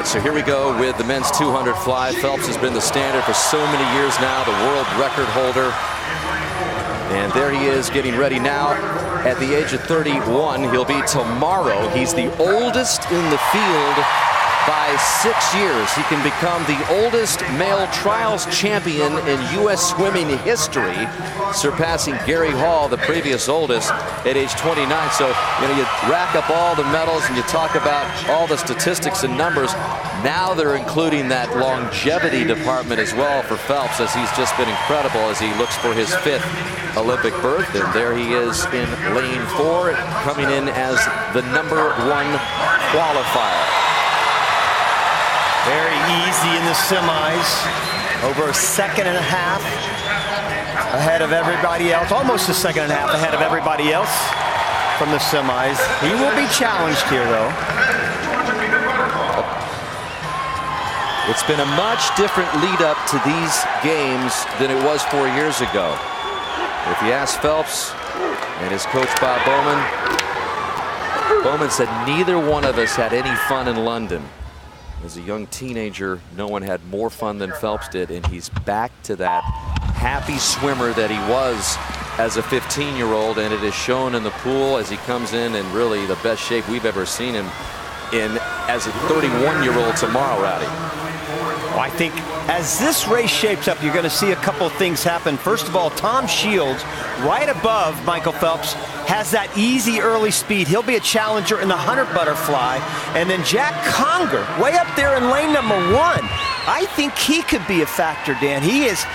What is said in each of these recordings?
right, so here we go with the men's 200 fly. Phelps has been the standard for so many years now, the world record holder. And there he is getting ready now at the age of 31. He'll be tomorrow. He's the oldest in the field by 6 years. He can become the oldest male trials champion in U.S. swimming history, surpassing Gary Hall, the previous oldest, at age 29. So you rack up all the medals and you talk about all the statistics and numbers. Now they're including that longevity department as well for Phelps, as he's just been incredible as he looks for his 5th Olympic berth. And there he is in lane 4, coming in as the #1 qualifier. Very easy in the semis. Over a second and a half ahead of everybody else. Almost a second and a half ahead of everybody else from the semis. He will be challenged here, though. It's been a much different lead up to these games than it was 4 years ago. If you ask Phelps and his coach Bob Bowman said neither one of us had any fun in London. As a young teenager, no one had more fun than Phelps did, and he's back to that happy swimmer that he was as a 15-year-old, and it is shown in the pool as he comes in really the best shape we've ever seen him in as a 31-year-old tomorrow, Rowdy. Well, I think as this race shapes up, you're going to see a couple of things happen. First of all, Tom Shields, right above Michael Phelps, has that easy early speed. He'll be a challenger in the 100 butterfly. And then Jack Conger, way up there in lane #1. I think he could be a factor, Dan. He is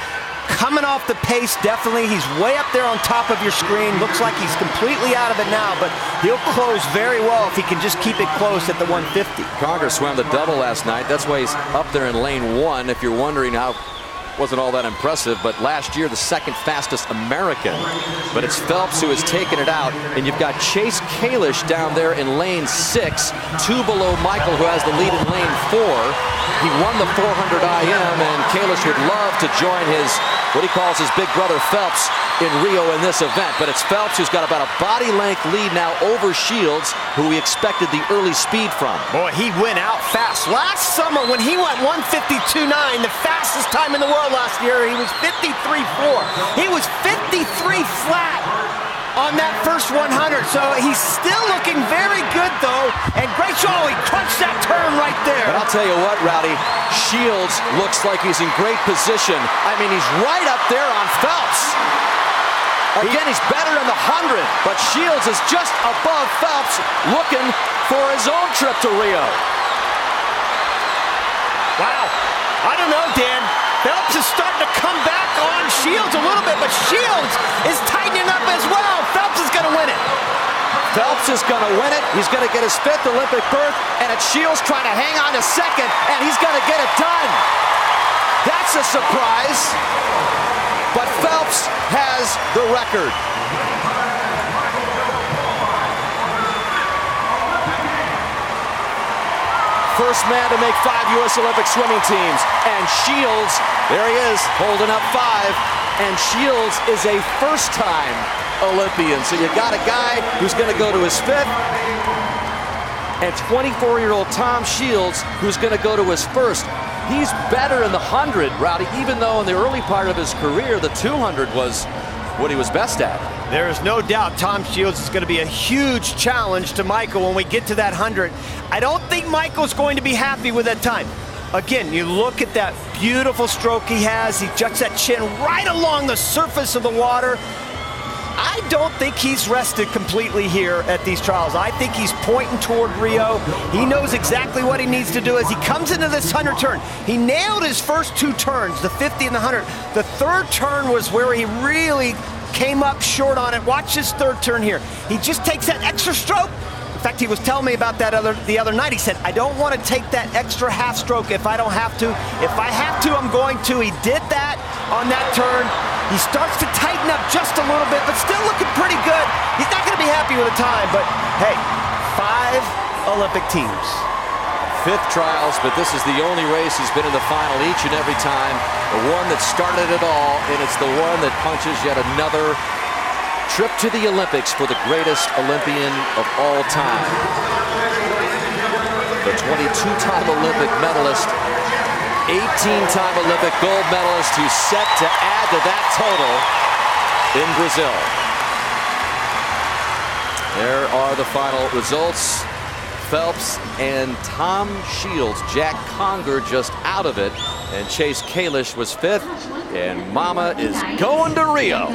coming off the pace, definitely. He's way up there on top of your screen. Looks like he's completely out of it now, but he'll close very well if he can just keep it close at the 150. Conger swam the double last night. That's why he's up there in lane 1. If you're wondering how wasn't all that impressive, but last year the 2nd fastest American. But it's Phelps who has taken it out, and you've got Chase Kalish down there in lane 6, 2 below Michael, who has the lead in lane 4. He won the 400 IM, and Kalish would love to join what he calls his big brother Phelps in Rio in this event. But it's Phelps who's got about a body length lead now over Shields, who we expected the early speed from. Boy, he went out fast. Last summer when he went 1:52.9, the fastest time in the world last year, he was 53.4. He was 53 flat on that first 100. So he's still looking very good, though. And great show. He crunched that turn right there. But I'll tell you what, Rowdy, Shields looks like he's in great position. I mean, he's right up there on Phelps. Again, he's better in the 100, but Shields is just above Phelps, looking for his own trip to Rio. Wow. I don't know, Dan. Phelps is starting to come back on Shields a little bit, but Shields is tightening up as well. Phelps is going to win it. Phelps is going to win it. He's going to get his 5th Olympic berth, and it's Shields trying to hang on to 2nd, and he's going to get it done. That's a surprise. But Phelps has the record. First man to make 5 U.S. Olympic swimming teams. And Shields, there he is, holding up 5. And Shields is a first-time Olympian. So you got a guy who's going to go to his 5th. And 24-year-old Tom Shields, who's going to go to his 1st. He's better in the 100, Rowdy, even though in the early part of his career, the 200 was what he was best at. There is no doubt Tom Shields is going to be a huge challenge to Michael when we get to that 100. I don't think Michael's going to be happy with that time. Again, you look at that beautiful stroke he has. He juts that chin right along the surface of the water. I don't think he's rested completely here at these trials. I think he's pointing toward Rio. He knows exactly what he needs to do as he comes into this 100 turn. He nailed his first 2 turns, the 50 and the 100. The 3rd turn was where he really came up short on it. Watch this 3rd turn here. He just takes that extra stroke. In fact, he was telling me about that the other night. He said, I don't want to take that extra half stroke if I don't have to. If I have to, I'm going to. He did that on that turn. He starts to tighten up just a little bit, but still looking pretty good. He's not going to be happy with the time, but hey, 5 Olympic teams. 5th trials, but this is the only race he's been in the final each and every time. The one that started it all, and it's the one that punches yet another trip to the Olympics for the greatest Olympian of all time. the 22-time Olympic medalist, 18-time Olympic gold medalist, who's set to add to that total in Brazil. There are the final results. Phelps and Tom Shields. Jack Conger just out of it, and Chase Kalish was 5th, and Mama is going to Rio.